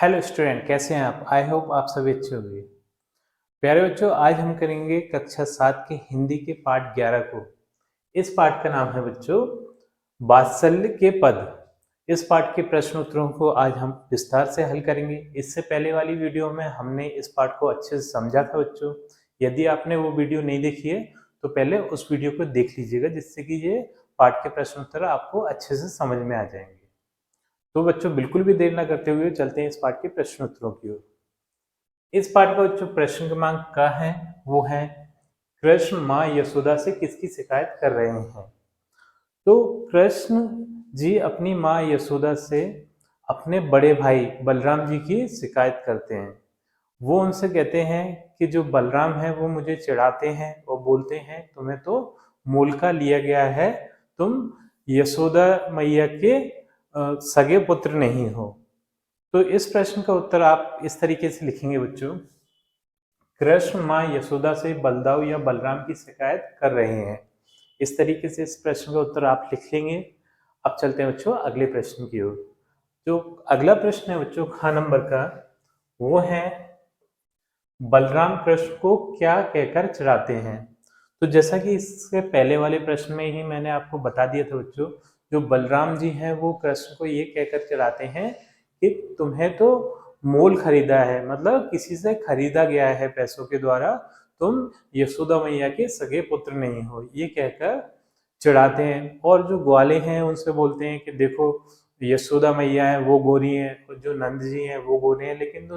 Hello student, कैसे हैं आप? आई होप आप सभी अच्छे होंगे। प्यारे बच्चों, आज हम करेंगे कक्षा 7 के हिंदी के पाठ 11 को। इस पाठ का नाम है बच्चों वात्सल्य के पद। इस पाठ के प्रश्न उत्तरों को आज हम विस्तार से हल करेंगे। इससे पहले वाली वीडियो में हमने इस पाठ को अच्छे से समझा था बच्चों। यदि आपने वो वीडियो नहीं देखी है तो पहले उस वीडियो को देख लीजिएगा, जिससे कि ये पाठ के प्रश्न उत्तर आपको अच्छे से समझ में आ जाएंगे। तो बच्चों, बिल्कुल भी देर ना करते हुए चलते हैं इस पाठ के प्रश्न उत्तरों की ओर। इस पाठ का जो प्रश्न क्रमांक का है वो है, कृष्ण माँ यशोदा से किसकी शिकायत कर रहे हैं? तो कृष्ण जी अपनी माँ यशोदा से अपने बड़े भाई बलराम जी की शिकायत करते हैं। वो उनसे कहते हैं कि जो बलराम है वो मुझे चिढ़ाते हैं और बोलते हैं तुम्हें तो मूल का लिया गया है, तुम यशोदा मैया के सगे पुत्र नहीं हो। तो इस प्रश्न का उत्तर आप इस तरीके से लिखेंगे बच्चों, कृष्ण माँ यशोदा से बलदाऊ या बलराम की शिकायत कर रहे हैं। इस तरीके से इस प्रश्न का उत्तर आप लिख लेंगे। अब चलते हैं बच्चों अगले प्रश्न की ओर। जो अगला प्रश्न है बच्चों ख नंबर का, वो है बलराम कृष्ण को क्या कहकर चिढ़ाते हैं? तो जैसा कि इससे पहले वाले प्रश्न में ही मैंने आपको बता दिया था बच्चों, जो बलराम जी हैं वो कृष्ण को ये कहकर चिढ़ाते हैं कि तुम्हें तो मोल खरीदा है, मतलब किसी से खरीदा गया है पैसों के द्वारा, तुम यशोदा मैया के सगे पुत्र नहीं हो, ये कहकर चिढ़ाते हैं। और जो ग्वाले हैं उनसे बोलते हैं कि देखो यशोदा मैया है वो गोरी है और जो नंद जी हैं वो गोरे हैं, लेकिन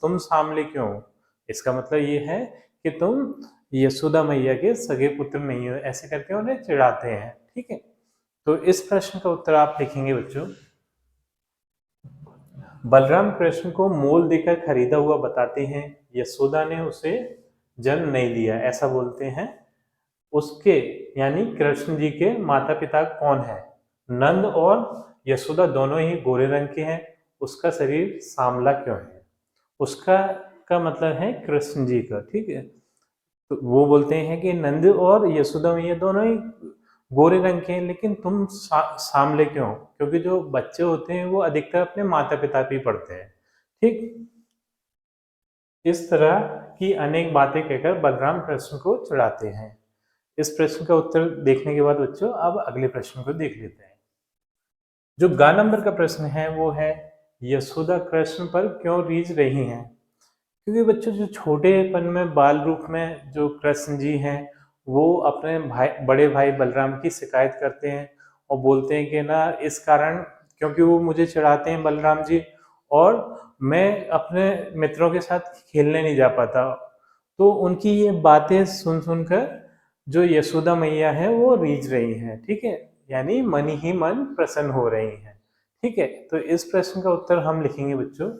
तुम सामले क्यों हो? इसका मतलब ये है कि तुम यशोदा मैया के सगे पुत्र नहीं हो, ऐसे करके उन्हें चिढ़ाते हैं। ठीक है, तो इस प्रश्न का उत्तर आप लिखेंगे बच्चों, बलराम कृष्ण को मोल देकर खरीदा हुआ बताते हैं, यशोदा ने उसे जन्म नहीं दिया, ऐसा बोलते हैं। उसके यानी कृष्ण जी के माता पिता कौन है? नंद और यशोदा दोनों ही गोरे रंग के हैं। उसका शरीर सांवला क्यों है? उसका का मतलब है कृष्ण जी का। ठीक है, तो वो बोलते हैं कि नंद और यशोदा मैया दोनों ही गोरे रंग के हैं, लेकिन तुम सांवले क्यों? क्योंकि जो बच्चे होते हैं वो अधिकतर अपने माता पिता पे ही पढ़ते हैं। ठीक, इस तरह की अनेक बातें कहकर बलराम कृष्ण को चिढ़ाते हैं। इस प्रश्न का उत्तर देखने के बाद बच्चों अब अगले प्रश्न को देख लेते हैं। जो ग नंबर का प्रश्न है वो है, यशोदा कृष्ण पर क्यों रीझ रही हैं? क्योंकि बच्चों जो छोटेपन में बाल रूप में जो कृष्ण जी हैं वो अपने बड़े भाई बलराम की शिकायत करते हैं और बोलते हैं कि ना इस कारण, क्योंकि वो मुझे चिढ़ाते हैं बलराम जी, और मैं अपने मित्रों के साथ खेलने नहीं जा पाता। तो उनकी ये बातें सुन सुनकर जो यशोदा मैया है वो रीझ रही हैं। ठीक है, यानी मन ही मन प्रसन्न हो रही हैं। ठीक है, तो इस प्रश्न का उत्तर हम लिखेंगे बच्चों,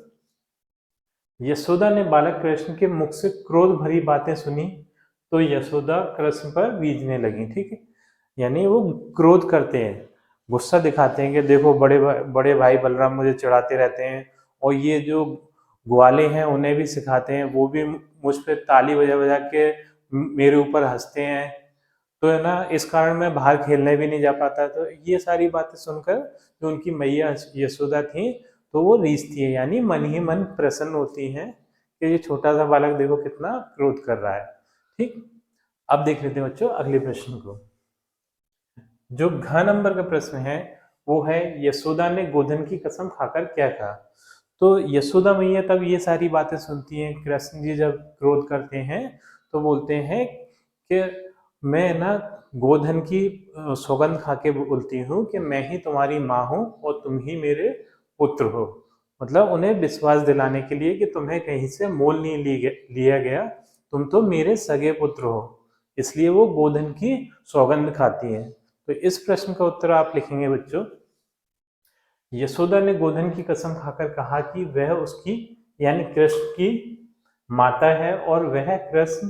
यशोदा ने बालक कृष्ण के मुख से क्रोध भरी बातें सुनी तो यशोदा कृष्ण पर रीझने लगी। ठीक है, यानी वो क्रोध करते हैं, गुस्सा दिखाते हैं कि देखो बड़े भाई बलराम मुझे चिढ़ाते रहते हैं, और ये जो ग्वाले हैं उन्हें भी सिखाते हैं, वो भी मुझ पे ताली बजा बजा के मेरे ऊपर हंसते हैं। तो है ना, इस कारण मैं बाहर खेलने भी नहीं जा पाता। तो ये सारी बातें सुनकर जो उनकी मैया यशोदा थी तो वो रीझती है, यानी मन ही मन प्रसन्न होती हैं कि ये छोटा सा बालक देखो कितना क्रोध कर रहा है। ठीक, अब देख लेते हैं बच्चों अगले प्रश्न को। जो घ नंबर का प्रश्न है वो है, यशोदा ने गोधन की कसम खाकर क्या कहा? तो यशोदा मैया तब ये सारी बातें सुनती हैं, कृष्ण जी जब क्रोध करते हैं तो बोलते हैं कि मैं ना गोधन की सौगंध खा के बोलती हूँ कि मैं ही तुम्हारी माँ हूँ और तुम ही मेरे पुत्र हो। मतलब उन्हें विश्वास दिलाने के लिए कि तुम्हें कहीं से मोल नहीं लिया गया, तुम तो मेरे सगे पुत्र हो, इसलिए वो गोधन की सौगंध खाती है। तो इस प्रश्न का उत्तर आप लिखेंगे बच्चों, यशोदा ने गोधन की कसम खाकर कहा कि वह उसकी यानी कृष्ण की माता है और वह कृष्ण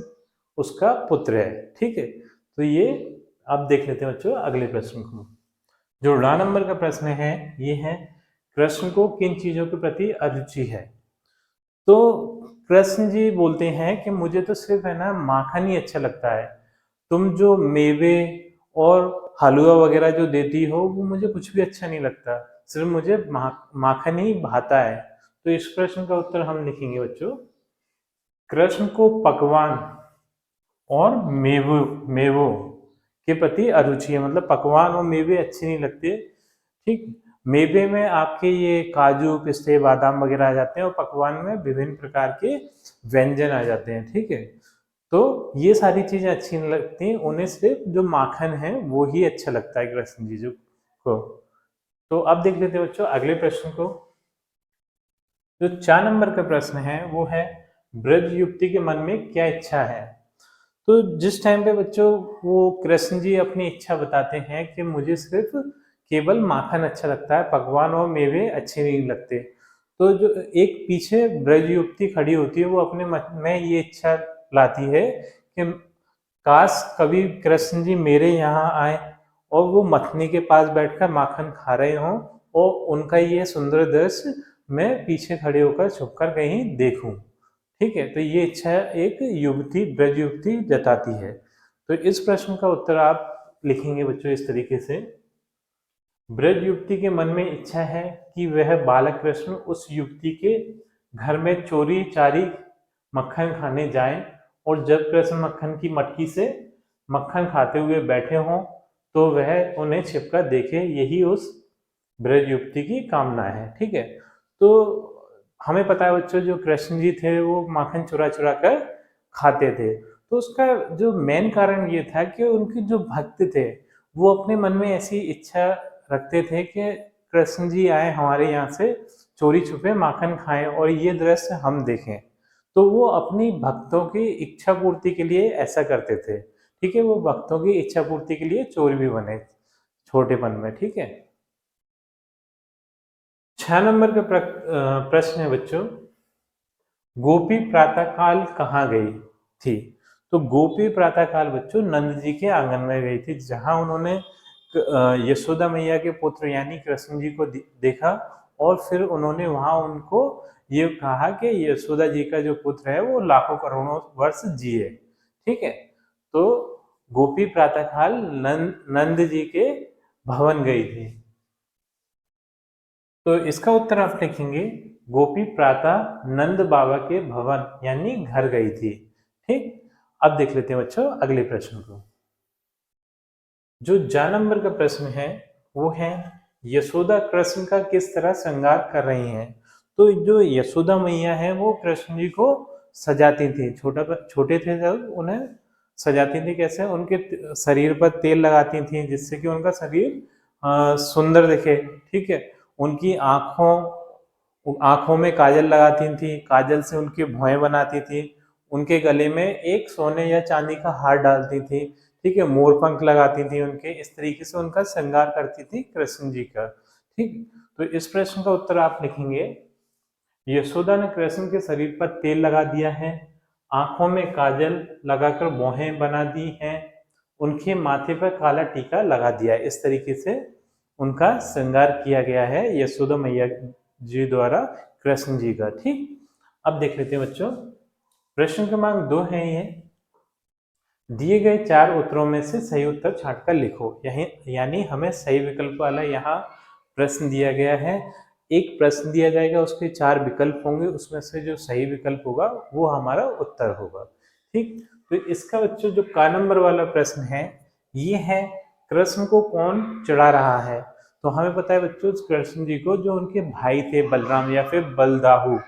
उसका पुत्र है। ठीक है, तो ये आप देख लेते हैं बच्चों अगले प्रश्न को। जो रा नंबर का प्रश्न है ये है, कृष्ण को किन चीजों के प्रति अरुचि है? तो कृष्ण जी बोलते हैं कि मुझे तो सिर्फ है ना माखन ही अच्छा लगता है, तुम जो मेवे और हलवा वगैरह जो देती हो वो मुझे कुछ भी अच्छा नहीं लगता, सिर्फ मुझे माखन ही भाता है। तो इस प्रश्न का उत्तर हम लिखेंगे बच्चों, कृष्ण को पकवान और मेवों मेवों के प्रति अरुचि है, मतलब पकवान और मेवे अच्छे नहीं लगते। ठीक, मेवे में आपके ये काजू पिस्ते बादाम वगैरह आ जाते हैं और पकवान में विभिन्न प्रकार के व्यंजन आ जाते हैं। ठीक है, तो ये सारी चीजें अच्छी नहीं लगती, उन्हें सिर्फ जो माखन है वो ही अच्छा लगता है कृष्ण जी जो को। तो अब देख लेते हैं बच्चों अगले प्रश्न को। जो 4 नंबर का प्रश्न है वो है, ब्रज युवती के मन में क्या इच्छा है। तो जिस टाइम पे बच्चों वो कृष्ण जी अपनी इच्छा बताते हैं कि मुझे सिर्फ केवल माखन अच्छा लगता है, पकवान और मेवे अच्छे नहीं लगते, तो जो एक पीछे ब्रज युवती खड़ी होती है वो अपने मन में ये इच्छा लाती है कि काश कभी कृष्ण जी मेरे यहाँ आए और वो मथनी के पास बैठकर माखन खा रहे हों और उनका ये सुंदर दृश्य मैं पीछे खड़े होकर छुपकर कहीं देखूं। ठीक है, तो ये इच्छा एक युवती ब्रज युवती जताती है। तो इस प्रश्न का उत्तर आप लिखेंगे बच्चों इस तरीके से, ब्रज युवती के मन में इच्छा है कि वह बालक कृष्ण उस युवती के घर में चोरी चारी मक्खन खाने जाएं और जब कृष्ण मक्खन की मटकी से मक्खन खाते हुए बैठे हों तो वह उन्हें छिपकर देखे, यही उस ब्रज युवती की कामना है। ठीक है, तो हमें पता है बच्चों जो कृष्ण जी थे वो माखन चुरा चुरा कर खाते थे, तो उसका जो मेन कारण ये था कि उनके जो भक्त थे वो अपने मन में ऐसी इच्छा रखते थे कि कृष्ण जी आए हमारे यहाँ से चोरी छुपे माखन खाएं और ये दृश्य हम देखें, तो वो अपनी भक्तों की इच्छा पूर्ति के लिए ऐसा करते थे। ठीक है, वो भक्तों की इच्छा पूर्ति के लिए चोर भी बने छोटेपन में। ठीक है, 6 नंबर का प्रश्न है बच्चों, गोपी प्रातःकाल कहाँ गई थी। तो गोपी प्रातःकाल बच्चों नंद जी के आंगन में गई थी, जहां उन्होंने यशोदा मैया के पुत्र यानी कृष्ण जी को देखा और फिर उन्होंने वहां उनको ये कहा कि यशोदा जी का जो पुत्र है वो लाखों करोड़ों वर्ष जिए। ठीक है, तो गोपी प्रातःकाल नंद जी के भवन गई थी। तो इसका उत्तर आप लिखेंगे, गोपी प्रातः नंद बाबा के भवन यानी घर गई थी। ठीक, अब देख लेते हैं बच्चों अगले प्रश्न को। जो 4 नंबर का प्रश्न है वो है, यशोदा कृष्ण का किस तरह श्रृंगार कर रही हैं। तो जो यशोदा मैया है वो कृष्ण जी को सजाती थी, छोटे थे जब उन्हें सजाती थी कैसे, उनके शरीर पर तेल लगाती थी जिससे कि उनका शरीर सुंदर दिखे। ठीक है, उनकी आंखों में काजल लगाती थी, काजल से उनकी भौहें बनाती थी, उनके गले में एक सोने या चांदी का हार डालती थी। ठीक है, मोर पंख लगाती थी उनके, इस तरीके से उनका श्रृंगार करती थी कृष्ण जी का। ठीक, तो इस प्रश्न का उत्तर आप लिखेंगे, यशोदा ने कृष्ण के शरीर पर तेल लगा दिया है, आंखों में काजल लगाकर भौहें बना दी हैं, उनके माथे पर काला टीका लगा दिया है। इस तरीके से उनका श्रृंगार किया गया है यशोदा मैया जी द्वारा कृष्ण जी का। ठीक, अब देख लेते हैं बच्चों, प्रश्न क्रमांक 2 है ये, दिए गए 4 उत्तरों में से सही उत्तर छांटकर लिखो। यही यानी हमें सही विकल्प वाला यहाँ प्रश्न दिया गया है। एक प्रश्न दिया जाएगा, उसके 4 विकल्प होंगे, उसमें से जो सही विकल्प होगा वो हमारा उत्तर होगा। ठीक, तो इसका बच्चों जो का नंबर वाला प्रश्न है ये है, कृष्ण को कौन चढ़ा रहा है। तो हमें पता है बच्चों कृष्ण जी को जो उनके भाई थे बलराम या फिर बलदाहु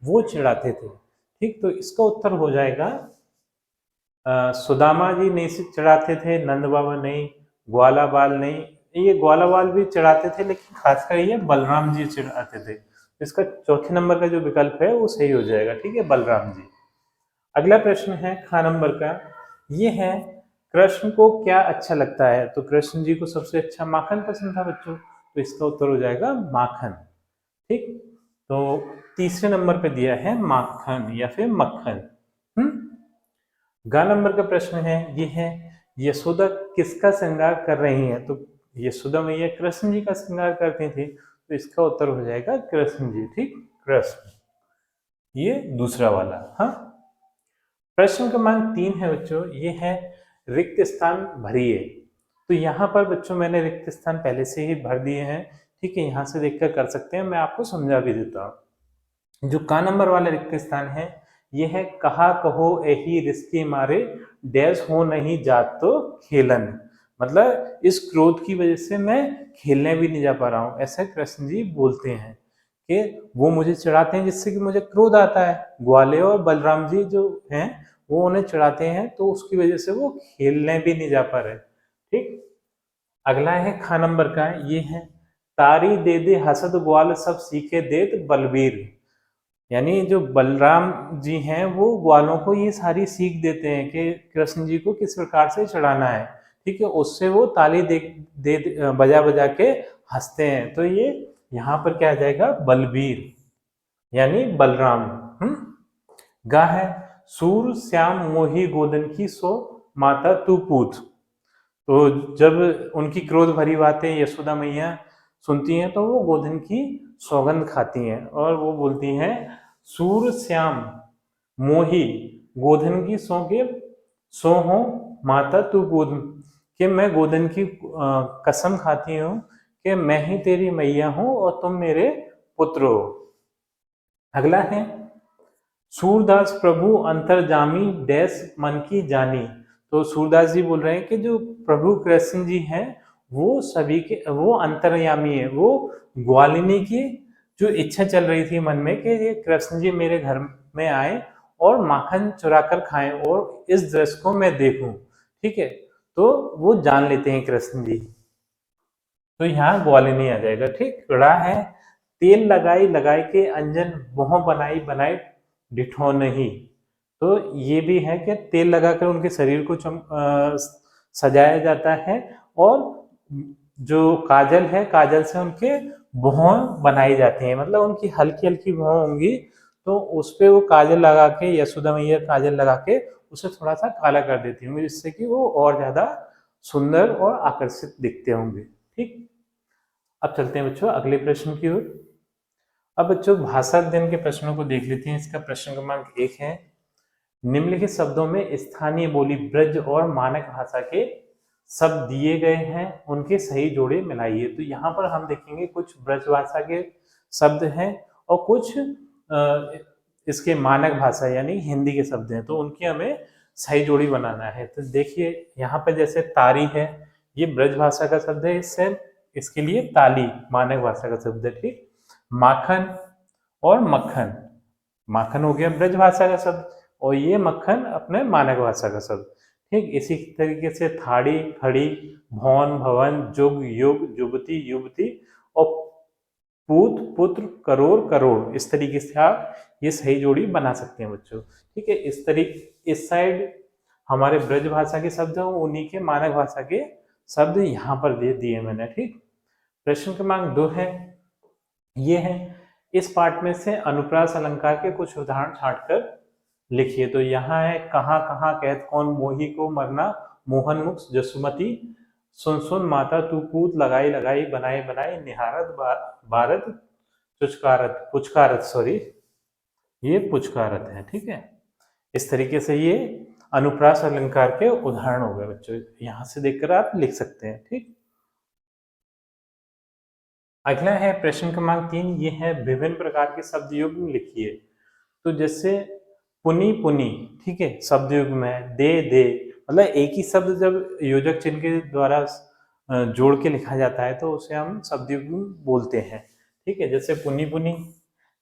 वो चढ़ाते थे। ठीक, तो इसका उत्तर हो जाएगा, सुदामा जी नहीं चढ़ाते थे, नंद बाबा नहीं, ग्वाला बाल नहीं, ये ग्वाला बाल भी चढ़ाते थे लेकिन खासकर ये बलराम जी चढ़ाते थे। इसका चौथे नंबर का जो विकल्प है वो सही हो जाएगा। ठीक है, बलराम जी। अगला प्रश्न है खा नंबर का, ये है, कृष्ण को क्या अच्छा लगता है। तो कृष्ण जी को सबसे अच्छा माखन पसंद था बच्चों, तो इसका उत्तर हो जाएगा माखन। ठीक, तो तीसरे नंबर पे दिया है माखन या फिर मक्खन। गा नंबर का प्रश्न है ये है, यशोदा किसका श्रृंगार कर रही है। तो यशोदा मैया कृष्ण जी का श्रृंगार करती थी, तो इसका उत्तर हो जाएगा कृष्ण जी। ठीक, कृष्ण, ये दूसरा वाला। हाँ, प्रश्न क्रमांक 3 है बच्चों, ये है, रिक्त स्थान भरिए। तो यहाँ पर बच्चों मैंने रिक्त स्थान पहले से ही भर दिए हैं। ठीक है, यहाँ से देखकर कर सकते हैं, मैं आपको समझा भी देता हूँ। जो का नंबर वाला रिक्त स्थान है ये है कहा कहो एही रिश्ते मारे डैश हो नहीं जात तो खेलन। मतलब इस क्रोध की वजह से मैं खेलने भी नहीं जा पा रहा हूँ, ऐसा कृष्ण जी बोलते हैं कि वो मुझे चिढ़ाते हैं जिससे कि मुझे क्रोध आता है। ग्वाले और बलराम जी जो हैं वो उन्हें चिढ़ाते हैं तो उसकी वजह से वो खेलने भी नहीं जा पा रहे। ठीक, अगला है खा नंबर का, ये है तारी दे दे हसद ग्वाल सब सीखे देत बलबीर। यानी जो बलराम जी हैं वो ग्वालों को ये सारी सीख देते हैं कि कृष्ण जी को किस प्रकार से चढ़ाना है। ठीक है, उससे वो ताली दे बजा बजा के हंसते हैं। तो ये यहाँ पर क्या आ जाएगा, बलबीर यानी बलराम। गा है सूर श्याम मोही गोदन की सो माता तू पूत। तो जब उनकी क्रोध भरी बातें यशोदा मैया सुनती हैं तो वो गोधन की सौगंध खाती हैं और वो बोलती हैं सूर श्याम मोही गोधन की सौ के सो हो माता तू पूत, कि मैं गोधन की कसम खाती हूँ कि मैं ही तेरी मैया हूँ और तुम मेरे पुत्र हो। अगला है सूरदास प्रभु अंतर्जामी डैश मन की जानी। तो सूरदास जी बोल रहे हैं कि जो प्रभु कृष्ण जी हैं वो सभी के वो अंतर्यामी है। वो ग्वालिनी की जो इच्छा चल रही थी मन में कि ये कृष्ण जी मेरे घर में आए और माखन चुरा कर खाएं और इस दृश्य को मैं देखूं। ठीक है, तो वो जान लेते हैं कृष्ण जी। तो यहाँ ग्वालिनी आ जाएगा। ठीक, ड़ा है तेल लगाई लगाई के अंजन मोह बनाई बनाई डिठो नहीं। तो ये भी है कि तेल लगाकर उनके शरीर को सजाया जाता है और जो काजल है काजल से उनके भौं बनाई जाती हैं। मतलब उनकी हल्की हल्की भौं होंगी तो उस पर वो काजल लगा के यशोदा मैया काजल लगा के उसे थोड़ा सा काला कर देती होंगी जिससे कि वो और ज्यादा सुंदर और आकर्षित दिखते होंगे। ठीक, अब चलते हैं बच्चों अगले प्रश्न की ओर। अब बच्चों भाषा अध्ययन के प्रश्नों को देख लेते हैं। इसका प्रश्न क्रमांक 1 है निम्नलिखित शब्दों में स्थानीय बोली ब्रज और मानक भाषा के शब्द दिए गए हैं, उनके सही जोड़े मिलाइए। तो यहाँ पर हम देखेंगे कुछ ब्रज भाषा के शब्द हैं और कुछ इसके मानक भाषा यानी हिंदी के शब्द हैं, तो उनकी हमें सही जोड़ी बनाना है। तो देखिए यहाँ पर जैसे तारी है ये ब्रज भाषा का शब्द है, इससे इसके लिए ताली मानक भाषा का शब्द है। ठीक, माखन और मक्खन, माखन हो गया ब्रज भाषा का शब्द और ये मक्खन अपने मानक भाषा का शब्द। ठीक, इसी तरीके से थाड़ी खड़ी भवन भवन जुग युग जुबती युवती और पूत पुत्र करोड़ करोड़, इस तरीके से आप ये सही जोड़ी बना सकते हैं बच्चों। ठीक है, इस तरीके इस साइड हमारे ब्रज भाषा के शब्द हैं, उन्हीं के मानक भाषा के शब्द यहाँ पर दे दिए मैंने। ठीक, प्रश्न क्रमांक 2 है, ये है इस पाठ में से अनुप्रास अलंकार के कुछ उदाहरण छांटकर लिखिए। तो यहाँ है कहाँ कहाँ कहत कौन मोही को मरना मोहन मुख जसुमती सुन सुन माता तू पूत लगाई लगाई बनाई बनाई निहारत भारत चुचकारत पुचकारत, सॉरी ये पुचकारत है। ठीक है, इस तरीके से ये अनुप्रास अलंकार के उदाहरण हो गए बच्चों, यहाँ से देखकर आप लिख सकते हैं। ठीक, अगला है प्रश्न क्रमांक 3, ये है विभिन्न प्रकार के शब्द युग्म लिखिए। तो जैसे पुनी पुनी, ठीक है, शब्द युग्म में दे दे, मतलब एक ही शब्द जब योजक चिन्ह के द्वारा जोड़ के लिखा जाता है तो उसे हम शब्द युग्म बोलते हैं। ठीक है, जैसे पुनी पुनी,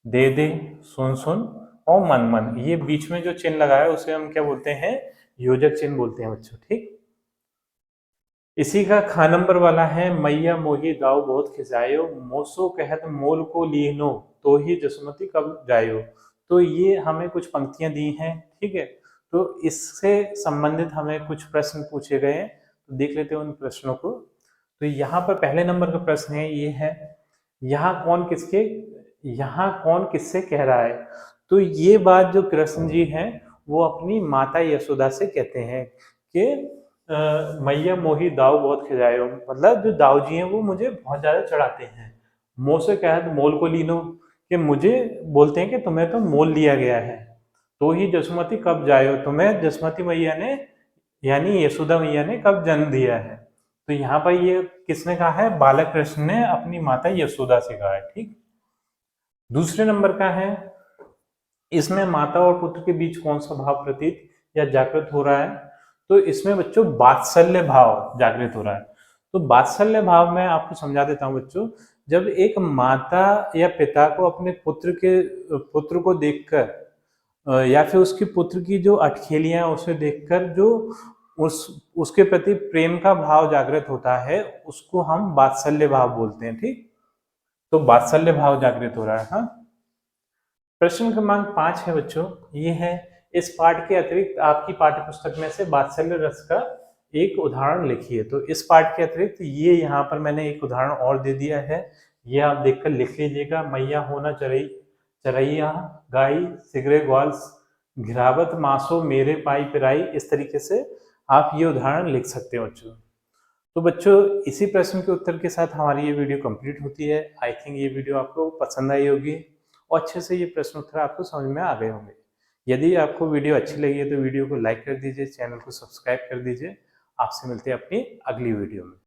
दे दे, सुन सुन और मन मन, ये बीच में जो चिन्ह लगा है उसे हम क्या बोलते हैं, योजक चिन्ह बोलते हैं बच्चों। ठीक, इसी का खा नंबर वाला है मैया मोही दाव बहुत खिजायो मोसो कहत मोल को लीनो तो ही जसमती कब जायो। तो ये हमें कुछ पंक्तियां दी हैं। ठीक है, तो इससे संबंधित हमें कुछ प्रश्न पूछे गए हैं, तो देख लेते हैं उन प्रश्नों को। तो यहाँ पर पहले नंबर का प्रश्न है, ये है यहाँ कौन किससे कह रहा है। तो ये बात जो कृष्ण जी हैं वो अपनी माता यशोदा से कहते हैं कि मैया मोही दाव बहुत खिजायो, मतलब जो दाऊ जी हैं वो मुझे बहुत ज्यादा चढ़ाते हैं। मोह से कहा तो मोल को लीनो, कि मुझे बोलते हैं कि तुम्हें तो मोल लिया गया है। तो ही जसुमती कब जायो, तुम्हें जसमती मैया ने यानी यशोदा मैया ने कब जन्म दिया है। तो यहाँ पर ये किसने कहा है, बालक कृष्ण ने अपनी माता यशोदा से कहा है। ठीक, दूसरे नंबर का है इसमें माता और पुत्र के बीच कौन सा भाव प्रतीत या जागृत हो रहा है? तो इसमें बच्चों वात्सल्य भाव जागृत हो रहा है। तो वात्सल्य भाव मैं आपको समझा देता हूँ बच्चों। जब एक माता या पिता को अपने पुत्र को देखकर या फिर उसके पुत्र की जो अटखेलियां उसे देखकर जो उस उसके प्रति प्रेम का भाव जागृत होता है, उसको हम वात्सल्य भाव बोलते हैं। ठीक, तो वात्सल्य भाव जागृत हो रहा है। हाँ, प्रश्न क्रमांक 5 है बच्चों, ये है, इस पाठ के अतिरिक्त आपकी पाठ्य पुस्तक में से वात्सल्य रस का एक उदाहरण लिखिए। तो इस पाठ के अतिरिक्त ये यहाँ पर मैंने एक उदाहरण और दे दिया है, ये आप देखकर लिख लीजिएगा। मैया होना चरैया गाई सिगरे ग्वाल्स घिरावत मासो मेरे पाई पिराई। इस तरीके से आप ये उदाहरण लिख सकते हो बच्चों। तो बच्चों, इसी प्रश्न के उत्तर के साथ हमारी ये वीडियो कंप्लीट होती है। आई थिंक ये वीडियो आपको पसंद आई होगी और अच्छे से ये प्रश्न उत्तर आपको समझ में आ गए होंगे। यदि आपको वीडियो अच्छी लगी है तो वीडियो को लाइक कर दीजिए, चैनल को सब्सक्राइब कर दीजिए। आपसे मिलते हैं अपनी अगली वीडियो में।